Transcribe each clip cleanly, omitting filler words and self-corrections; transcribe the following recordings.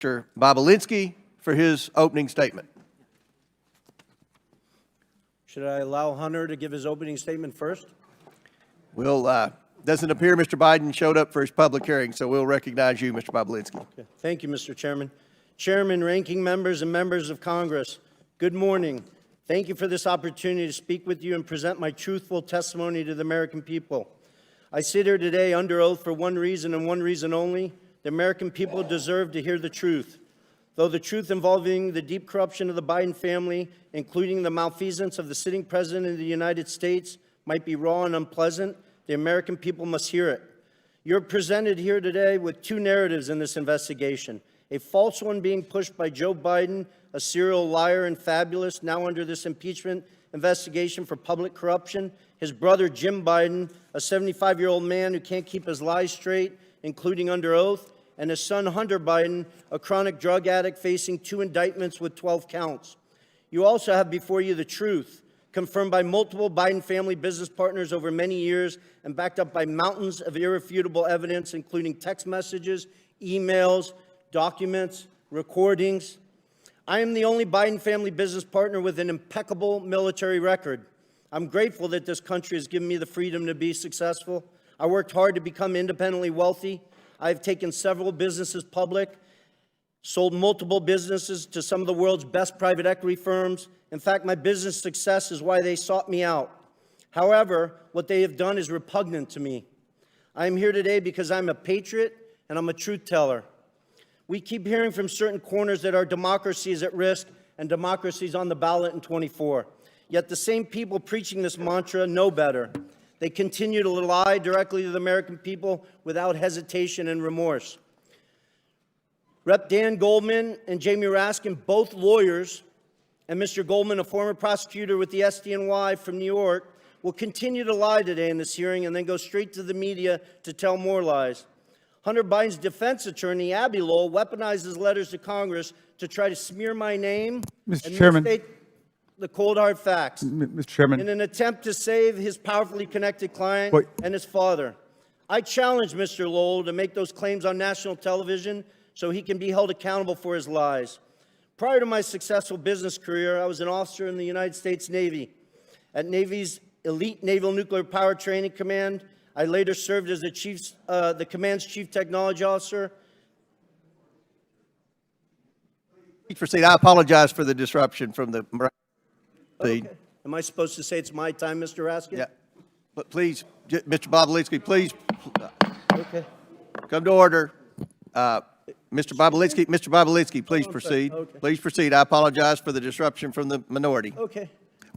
Mr. Bobulinski for his opening statement. Should I allow Hunter to give his opening statement first? Doesn't appear Mr. Biden showed up for his public hearing, so we'll recognize you, Mr. Bobulinski. Okay. Thank you, Mr. Chairman. Chairman, ranking members, and members of Congress, good morning. Thank you for this opportunity to speak with you and present my truthful testimony to the American people. I sit here today under oath for one reason and one reason only. The American people deserve to hear the truth. Though the truth involving the deep corruption of the Biden family, including the malfeasance of the sitting president of the United States, might be raw and unpleasant, the American people must hear it. You're presented here today with two narratives in this investigation. A false one being pushed by Joe Biden, a serial liar and fabulous, now under this impeachment investigation for public corruption. His brother, Jim Biden, a 75-year-old man who can't keep his lies straight, including under oath. And his son, Hunter Biden, a chronic drug addict facing 2 indictments with 12 counts. You also have before you the truth, confirmed by multiple Biden family business partners over many years and backed up by mountains of irrefutable evidence, including text messages, emails, documents, recordings. I am the only Biden family business partner with an impeccable military record. I'm grateful that this country has given me the freedom to be successful. I worked hard to become independently wealthy. I've taken several businesses public, sold multiple businesses to some of the world's best private equity firms. In fact, my business success is why they sought me out. However, what they have done is repugnant to me. I am here today because I'm a patriot and I'm a truth teller. We keep hearing from certain corners that our democracy is at risk and democracy is on the ballot in 24. Yet the same people preaching this mantra know better. They continue to lie directly to the American people without hesitation and remorse. Rep. Dan Goldman and Jamie Raskin, both lawyers, and Mr. Goldman, a former prosecutor with the SDNY from New York, will continue to lie today in this hearing and then go straight to the media to tell more lies. Hunter Biden's defense attorney, Abby Lowell, weaponizes letters to Congress to try to smear my name Mr. Chairman. misstate the cold hard facts Mr. Chairman. in an attempt to save his powerfully connected client and his father. I challenge Mr. Lowell to make those claims on national television so he can be held accountable for his lies. Prior to my successful business career, I was an officer in the United States Navy. At Navy's elite Naval Nuclear Power Training Command, I later served as the command's chief technology officer. Please proceed. I apologize for the disruption from the feed. Okay. Am I supposed to say it's my time, Mr. Raskin? Yeah. But please, Mr. Bobulinski, please Okay. come to order. Mr. Bobulinski, please proceed. Okay. Please proceed. I apologize for the disruption from the minority. Okay.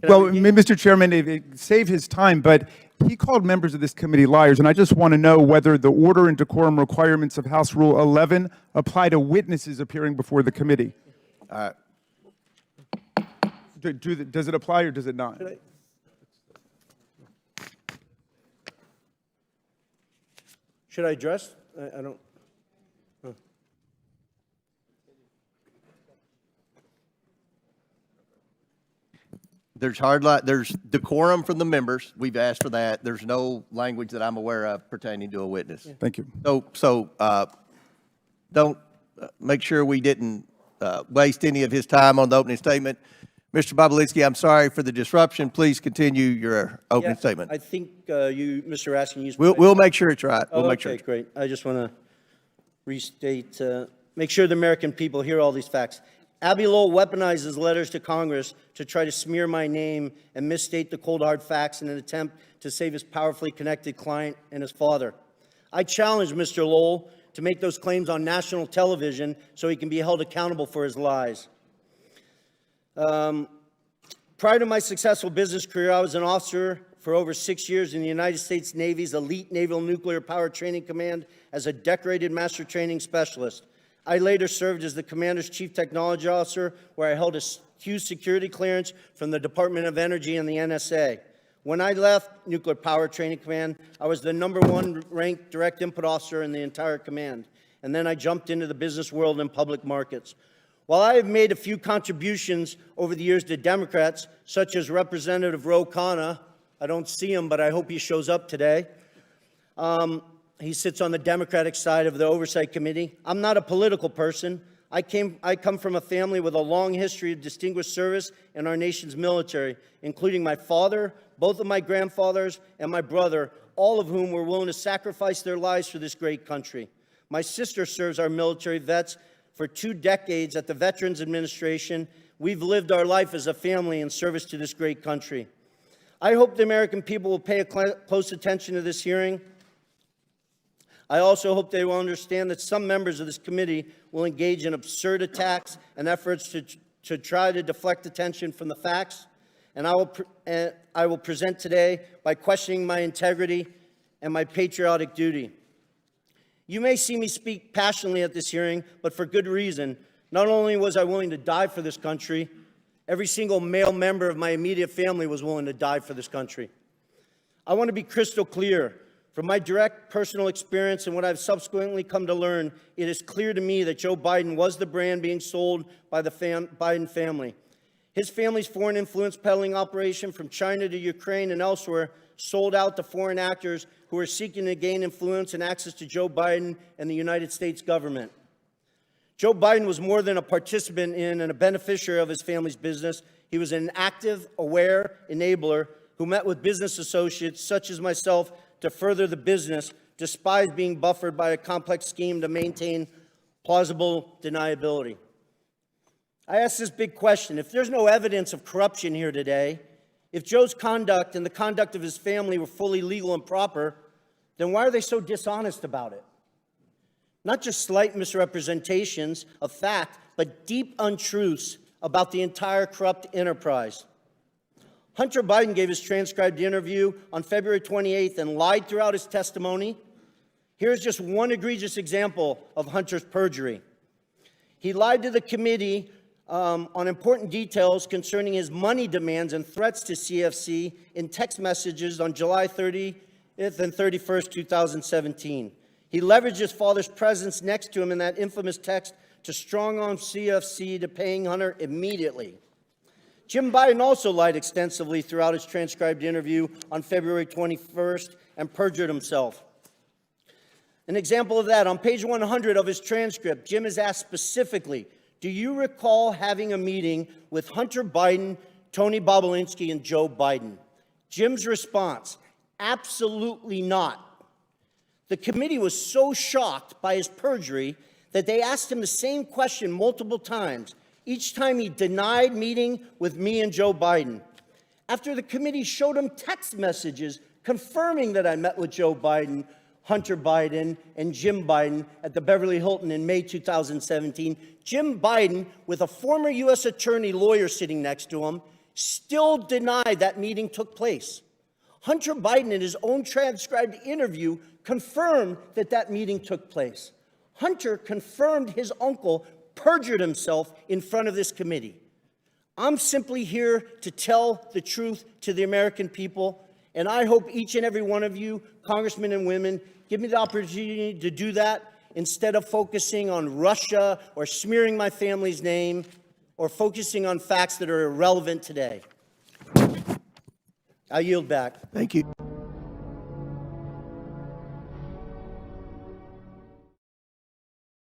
Well, Mr. Chairman, it saved his time, but he called members of this committee liars, and I just want to know whether the order and decorum requirements of House Rule 11 apply to witnesses appearing before the committee. Does it apply or does it not? Should I address? I don't. There's decorum from the members. We've asked for that. There's no language that I'm aware of pertaining to a witness. Thank you. So don't make sure we didn't waste any of his time on the opening statement. Mr. Bobulinski, I'm sorry for the disruption. Please continue your opening statement. I think you, Mr. Raskin, used. We'll make sure it's right. We'll make sure. Okay, great. I just want to restate, make sure the American people hear all these facts. Abby Lowell weaponizes letters to Congress to try to smear my name and misstate the cold hard facts in an attempt to save his powerfully connected client and his father. I challenge Mr. Lowell to make those claims on national television so he can be held accountable for his lies. Prior to my successful business career, I was an officer for over 6 years in the United States Navy's elite Naval Nuclear Power Training Command as a decorated master training specialist. I later served as the commander's chief technology officer, where I held a huge security clearance from the Department of Energy and the NSA. When I left Nuclear Power Training Command, I was the #1 ranked direct input officer in the entire command. And then I jumped into the business world and public markets. While I have made a few contributions over the years to Democrats, such as Representative Ro Khanna, I don't see him, but I hope he shows up today. He sits on the Democratic side of the Oversight Committee. I'm not a political person. I come from a family with a long history of distinguished service in our nation's military, including my father, both of my grandfathers, and my brother, all of whom were willing to sacrifice their lives for this great country. My sister serves our military vets for 2 decades at the Veterans Administration. We've lived our life as a family in service to this great country. I hope the American people will pay close attention to this hearing. I also hope they will understand that some members of this committee will engage in absurd attacks and efforts to try to deflect attention from the facts. And I will present today by questioning my integrity and my patriotic duty. You may see me speak passionately at this hearing, but for good reason. Not only was I willing to die for this country, every single male member of my immediate family was willing to die for this country. I want to be crystal clear. From my direct personal experience and what I've subsequently come to learn, it is clear to me that Joe Biden was the brand being sold by the Biden family. His family's foreign influence peddling operation from China to Ukraine and elsewhere sold out to foreign actors who are seeking to gain influence and access to Joe Biden and the United States government. Joe Biden was more than a participant in and a beneficiary of his family's business. He was an active, aware enabler who met with business associates such as myself to further the business, despite being buffered by a complex scheme to maintain plausible deniability. I ask this big question. If there's no evidence of corruption here today, if Joe's conduct and the conduct of his family were fully legal and proper, then why are they so dishonest about it? Not just slight misrepresentations of fact, but deep untruths about the entire corrupt enterprise. Hunter Biden gave his transcribed interview on February 28th and lied throughout his testimony. Here's just one egregious example of Hunter's perjury. He lied to the committee on important details concerning his money demands and threats to CFC in text messages on July 30th and 31st, 2017. He leveraged his father's presence next to him in that infamous text to strong-arm CFC to paying Hunter immediately. Jim Biden also lied extensively throughout his transcribed interview on February 21st and perjured himself. An example of that, on page 100 of his transcript, Jim is asked specifically, do you recall having a meeting with Hunter Biden, Tony Bobulinski, and Joe Biden? Jim's response, absolutely not. The committee was so shocked by his perjury that they asked him the same question multiple times. Each time he denied meeting with me and Joe Biden. After the committee showed him text messages confirming that I met with Joe Biden, Hunter Biden, and Jim Biden at the Beverly Hilton in May 2017, Jim Biden, with a former U.S. attorney lawyer sitting next to him, still denied that meeting took place. Hunter Biden, in his own transcribed interview, confirmed that that meeting took place. Hunter confirmed his uncle perjured himself in front of this committee. I'm simply here to tell the truth to the American people, and I hope each and every one of you, congressmen and women, give me the opportunity to do that instead of focusing on Russia or smearing my family's name or focusing on facts that are irrelevant today. I yield back. Thank you.